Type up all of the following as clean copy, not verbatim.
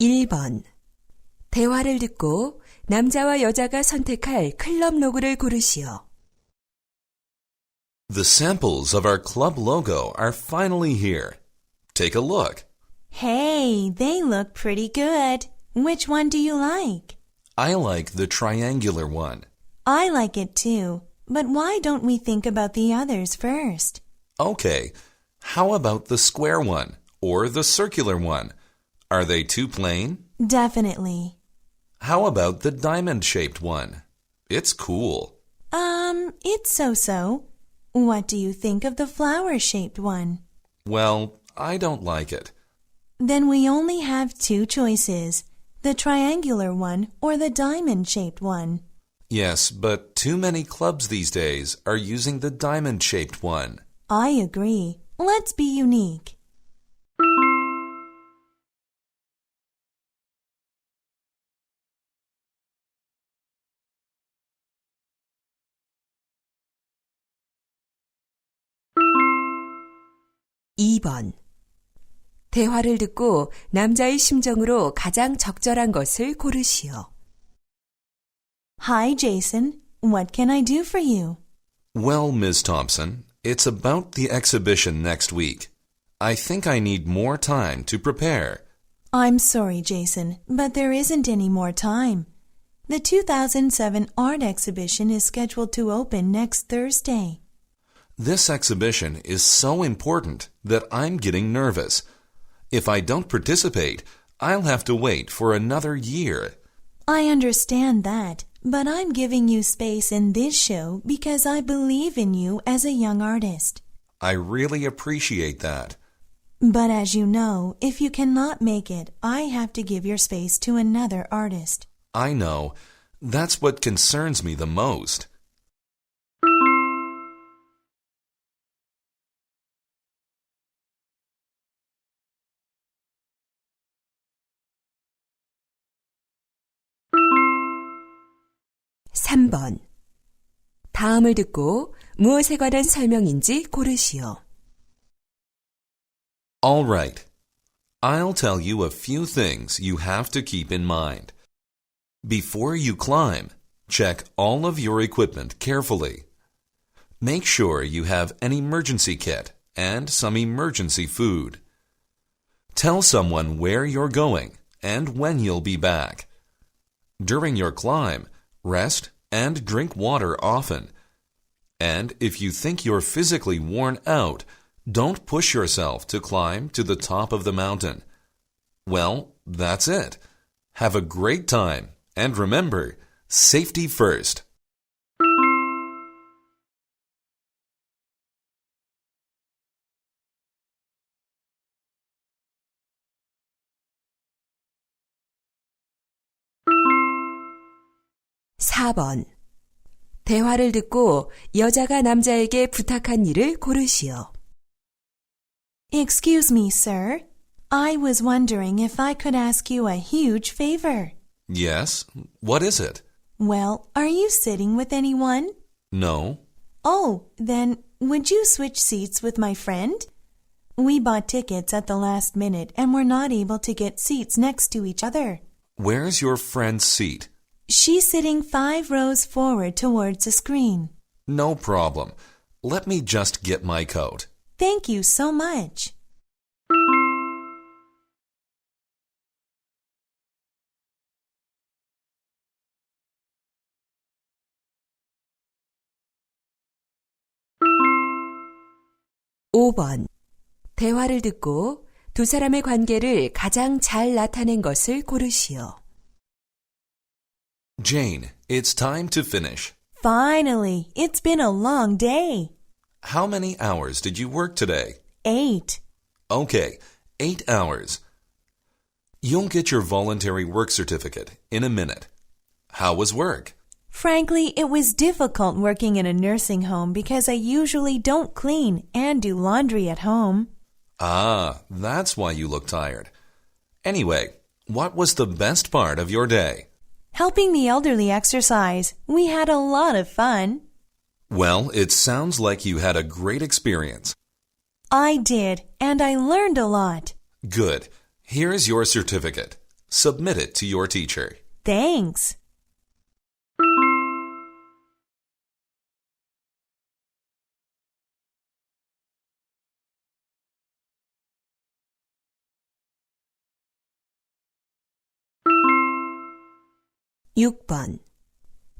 1번. 대화를 듣고 남자와 여자가 선택할 클럽 로고를 고르시오. The samples of our club logo are finally here. Take a look. Hey, they look pretty good. Which one do you like? I like the triangular one. I like it too, but why don't we think about the others first? Okay, how about the square one or the circular one? Are they too plain? Definitely. How about the diamond-shaped one? It's cool. It's so-so. What do you think of the flower-shaped one? Well, I don't like it. Then we only have two choices, the triangular one or the diamond-shaped one. Yes, but too many clubs these days are using the diamond-shaped one. I agree. Let's be unique. (2번) 대화를 듣고 남자의 심정으로 가장 적절한 것을 고르시오. Hi, Jason. What can I do for you? Well, Ms. Thompson, it's about the exhibition next week. I think I need more time to prepare. I'm sorry, Jason, but there isn't any more time. The 2007 art exhibition is scheduled to open next Thursday. This exhibition is so important that I'm getting nervous. If I don't participate, I'll have to wait for another year. I understand that, but I'm giving you space in this show because I believe in you as a young artist. I really appreciate that. But as you know, if you cannot make it, I have to give your space to another artist. I know. That's what concerns me the most. (3번) 다음을 듣고 무엇에 관한 설명인지 고르시오. All right. I'll tell you a few things you have to keep in mind. Before you climb, check all of your equipment carefully. Make sure you have an emergency kit and some emergency food. Tell someone where you're going and when you'll be back. During your climb, rest and drink water often. And if you think you're physically worn out, don't push yourself to climb to the top of the mountain. Well, that's it. Have a great time, and remember, safety first. (4번) 대화를 듣고 여자가 남자에게 부탁한 일을 고르시오. Excuse me, sir. I was wondering if I could ask you a huge favor. Yes? What is it? Well, are you sitting with anyone? No. Oh, then would you switch seats with my friend? We bought tickets at the last minute and we're not able to get seats next to each other. Where's your friend's seat? She's sitting 5 rows forward towards the screen. No problem. Let me just get my coat. Thank you so much. (5번) 대화를 듣고 두 사람의 관계를 가장 잘 나타낸 것을 고르시오. Jane, it's time to finish. Finally, it's been a long day. How many hours did you work today? 8. Okay, 8 hours. You'll get your voluntary work certificate in a minute. How was work? Frankly, it was difficult working in a nursing home because I usually don't clean and do laundry at home. Ah, that's why you look tired. Anyway, what was the best part of your day? Helping the elderly exercise. We had a lot of fun. Well, it sounds like you had a great experience. I did, and I learned a lot. Good. Here's your certificate. Submit it to your teacher. Thanks. 육 번.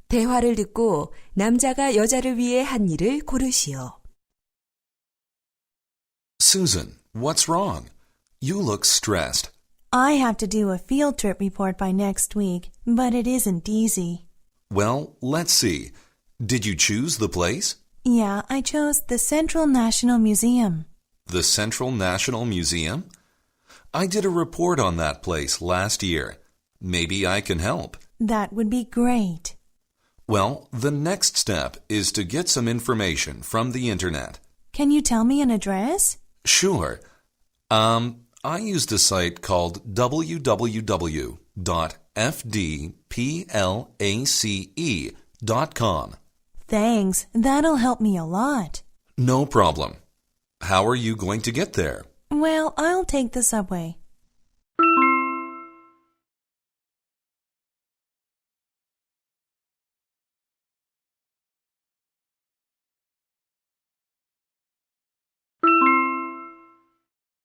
대화를 듣고 남자가 여자를 위해 한 일을 고르시오. Susan, what's wrong? You look stressed. I have to do a field trip report by next week, but it isn't easy. Well, let's see. Did you choose the place? Yeah, I chose the Central National Museum. The Central National Museum? I did a report on that place last year. Maybe I can help. That would be great. Well, the next step is to get some information from the internet. Can you tell me an address? Sure. I used a site called www.fdplace.com. Thanks, that'll help me a lot. No problem. How are you going to get there? Well, I'll take the subway.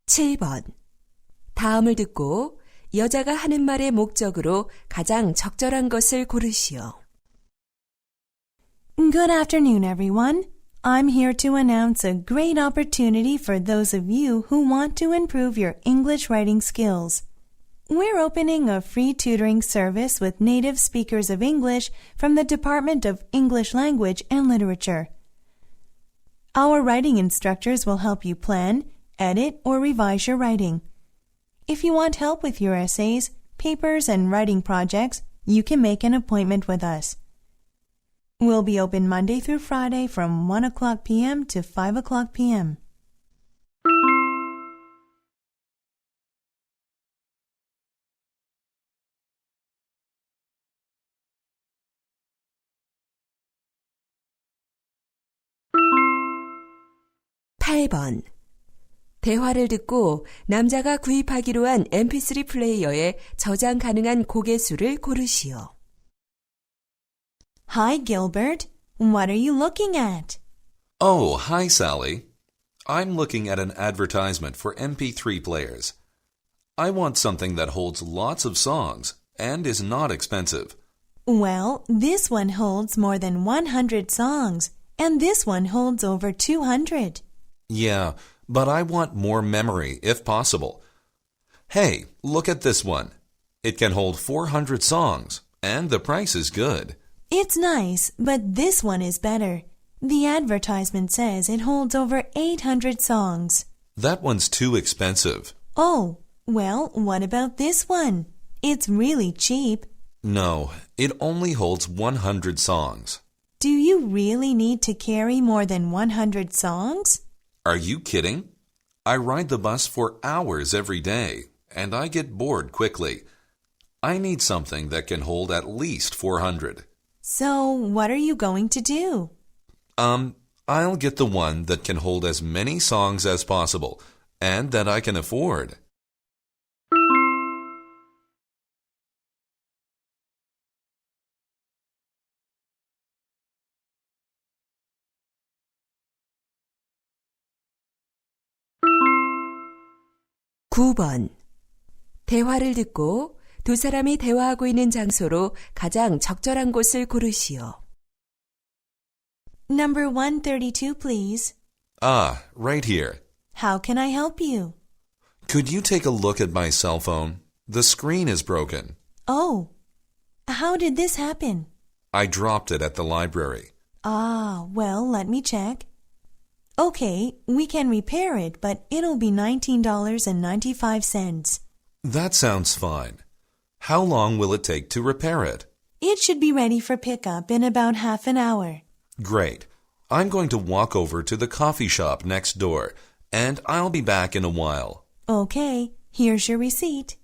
칠 번. 다음을 듣고 여자가 하는 말의 목적으로 가장 적절한 것을 고르시오. Good afternoon, everyone. I'm here to announce a great opportunity for those of you who want to improve your English writing skills. We're opening a free tutoring service with native speakers of English from the Department of English Language and Literature. Our writing instructors will help you plan, edit, or revise your writing. If you want help with your essays, papers, and writing projects, you can make an appointment with us. We'll be open Monday through Friday from 1 o'clock p.m. to 5 o'clock p.m. 팔 번. 대화를 듣고 남자가 구입하기로 한 mp3 플레이어에 저장 가능한 곡의 수를 고르시오. Hi, Gilbert. What are you looking at? Oh, hi, Sally. I'm looking at an advertisement for MP3 players. I want something that holds lots of songs and is not expensive. Well, this one holds more than 100 songs, and this one holds over 200. Yeah, but I want more memory if possible. Hey, look at this one. It can hold 400 songs, and the price is good. It's nice, but this one is better. The advertisement says it holds over 800 songs. That one's too expensive. Oh, well, what about this one? It's really cheap. No, it only holds 100 songs. Do you really need to carry more than 100 songs? Are you kidding? I ride the bus for hours every day, and I get bored quickly. I need something that can hold at least 400. So, what are you going to do? I'll get the one that can hold as many songs as possible, and that I can afford. 구 번. 대화를 듣고 두 사람이 대화하고 있는 장소로 가장 적절한 곳을 고르시오. Number 132, please. Ah, right here. How can I help you? Could you take a look at my cell phone? The screen is broken. Oh, how did this happen? I dropped it at the library. Ah, well, let me check. Okay, we can repair it, but it'll be $19.95. That sounds fine. How long will it take to repair it? It should be ready for pickup in about half an hour. Great. I'm going to walk over to the coffee shop next door, and I'll be back in a while. Okay, here's your receipt.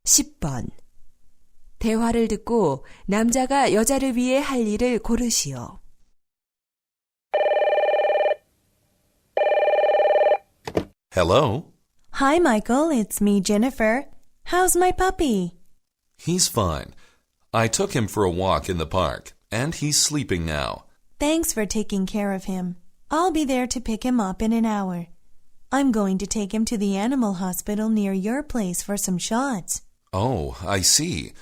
(10번) 대화를 듣고 남자가 여자를 위해 할 일을 고르시오. Hello? Hi, Michael. It's me, Jennifer. How's my puppy? He's fine. I took him for a walk in the park, and he's sleeping now. Thanks for taking care of him. I'll be there to pick him up in an hour. I'm going to take him to the animal hospital near your place for some shots. Oh, I see.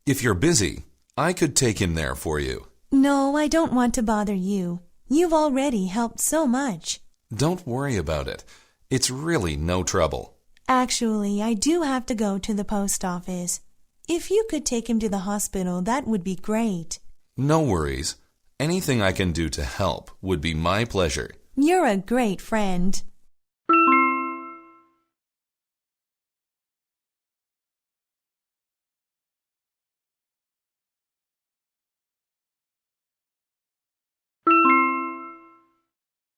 If you're busy, I could take him there for you. No, I don't want to bother you. You've already helped so much. Don't worry about it. It's really no trouble. Actually, I do have to go to the post office. If you could take him to the hospital, that would be great. No worries. Anything I can do to help would be my pleasure. You're a great friend.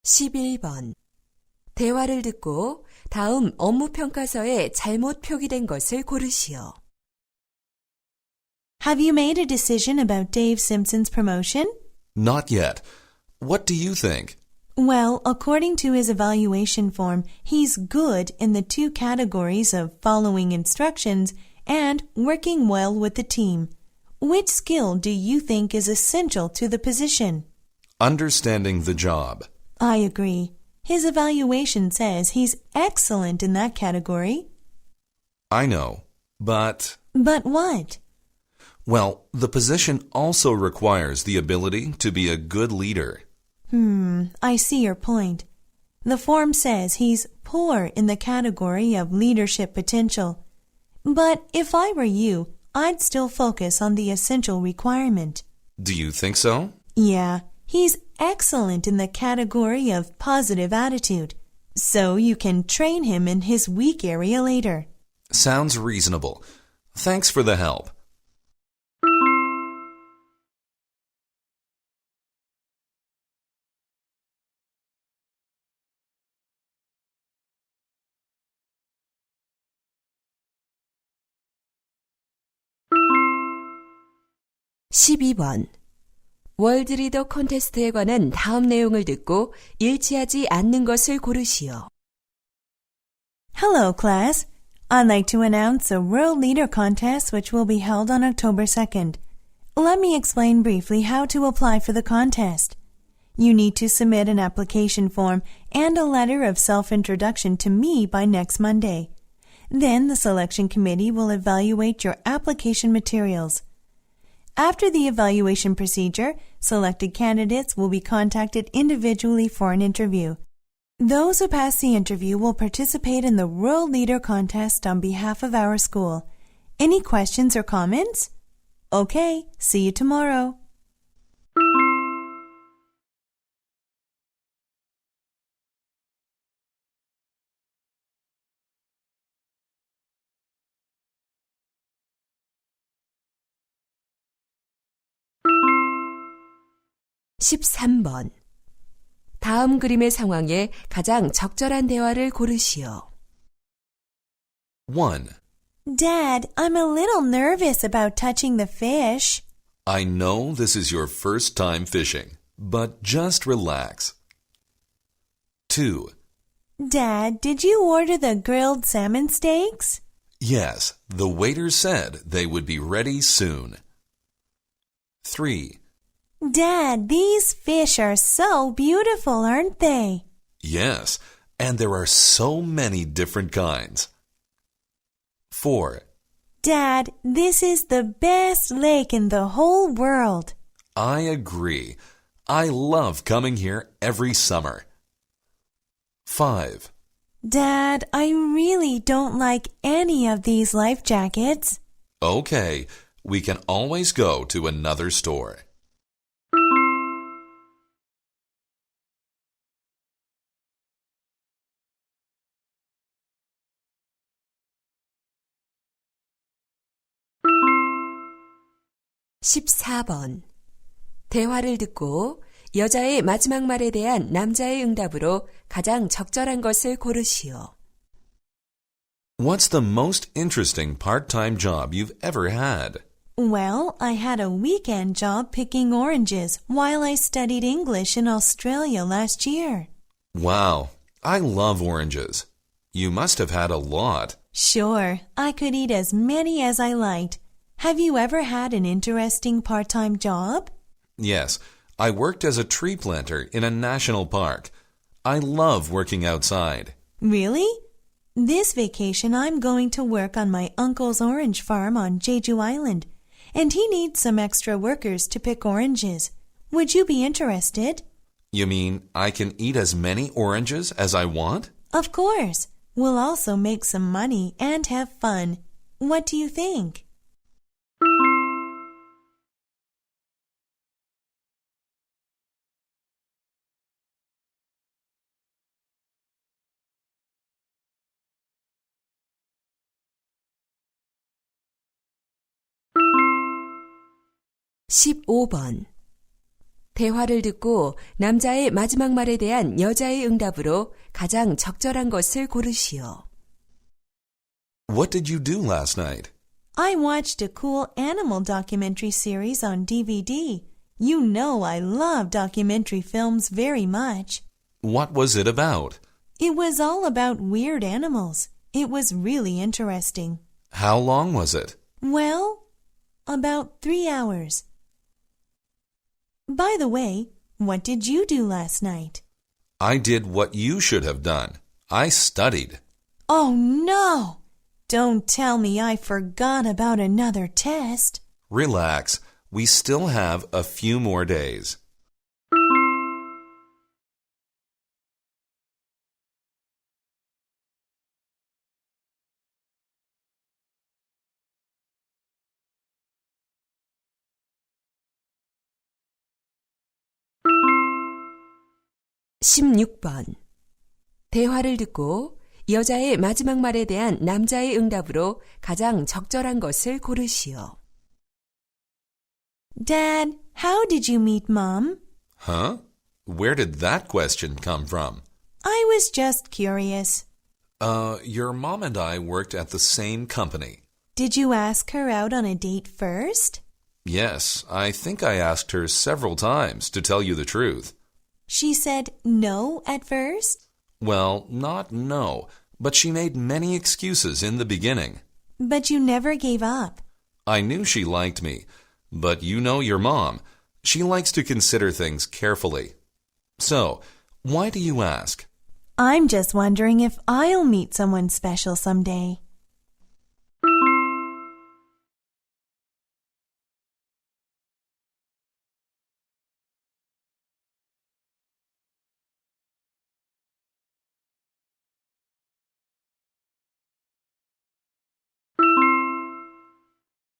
(11번) 대화를 듣고 다음 업무평가서에 잘못 표기된 것을 고르시오. Have you made a decision about Dave Simpson's promotion? Not yet. What do you think? Well, according to his evaluation form, he's good in the two categories of following instructions and working well with the team. Which skill do you think is essential to the position? Understanding the job. I agree. His evaluation says he's excellent in that category. I know, but... But what? Well, the position also requires the ability to be a good leader. I see your point. The form says he's poor in the category of leadership potential. But if I were you, I'd still focus on the essential requirement. Do you think so? Yeah, he's excellent in the category of positive attitude. So you can train him in his weak area later. Sounds reasonable. Thanks for the help. (12번) 월드리더 콘테스트에 관한 다음 내용을 듣고 일치하지 않는 것을 고르시오. Hello, class. I'd like to announce a World Leader Contest which will be held on October 2nd. Let me explain briefly how to apply for the contest. You need to submit an application form and a letter of self-introduction to me by next Monday. Then the selection committee will evaluate your application materials. After the evaluation procedure, selected candidates will be contacted individually for an interview. Those who pass the interview will participate in the World Leader Contest on behalf of our school. Any questions or comments? Okay, see you tomorrow. (13번) 다음 그림의 상황에 가장 적절한 대화를 고르시오. 1. Dad, I'm a little nervous about touching the fish. I know this is your first time fishing, but just relax. 2. Dad, did you order the grilled salmon steaks? Yes, the waiter said they would be ready soon. 3. Dad, these fish are so beautiful, aren't they? Yes, and there are so many different kinds. 4. Dad, this is the best lake in the whole world. I agree. I love coming here every summer. 5. Dad, I really don't like any of these life jackets. Okay, we can always go to another store. (14번) 대화를 듣고 여자의 마지막 말에 대한 남자의 응답으로 가장 적절한 것을 고르시오. What's the most interesting part-time job you've ever had? Well, I had a weekend job picking oranges while I studied English in Australia last year. Wow, I love oranges. You must have had a lot. Sure, I could eat as many as I liked. Have you ever had an interesting part-time job? Yes, I worked as a tree planter in a national park. I love working outside. Really? This vacation I'm going to work on my uncle's orange farm on Jeju Island, and he needs some extra workers to pick oranges. Would you be interested? You mean I can eat as many oranges as I want? Of course. We'll also make some money and have fun. What do you think? (15번) 대화를 듣고 남자의 마지막 말에 대한 여자의 응답으로 가장 적절한 것을 고르시오. What did you do last night? I watched a cool animal documentary series on DVD. You know I love documentary films very much. What was it about? It was all about weird animals. It was really interesting. How long was it? Well, about 3 hours. By the way, what did you do last night? I did what you should have done. I studied. Oh no! Don't tell me I forgot about another test. Relax. We still have a few more days. (16번) 대화를 듣고 여자의 마지막 말에 대한 남자의 응답으로 가장 적절한 것을 고르시오. Dad, how did you meet Mom? Huh? Where did that question come from? I was just curious. Your mom and I worked at the same company. Did you ask her out on a date first? Yes, I think I asked her several times, to tell you the truth. She said no at first? Well, not no, but she made many excuses in the beginning. But you never gave up. I knew she liked me, but you know your mom. She likes to consider things carefully. So, why do you ask? I'm just wondering if I'll meet someone special someday.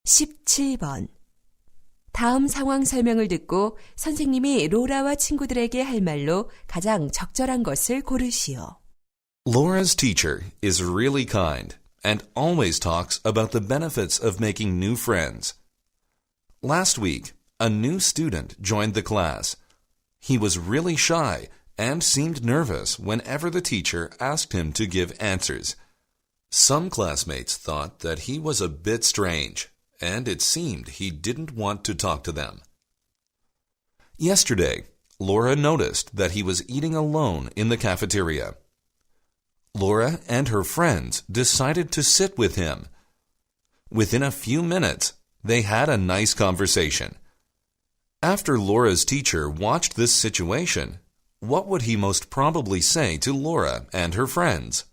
(17번) 다음 상황 설명을 듣고 선생님이 로라와 친구들에게 할 말로 가장 적절한 것을 고르시오. Laura's teacher is really kind and always talks about the benefits of making new friends. Last week, a new student joined the class. He was really shy and seemed nervous whenever the teacher asked him to give answers. Some classmates thought that he was a bit strange, and it seemed he didn't want to talk to them. Yesterday, Laura noticed that he was eating alone in the cafeteria. Laura and her friends decided to sit with him. Within a few minutes, they had a nice conversation. After Laura's teacher watched this situation, what would he most probably say to Laura and her friends?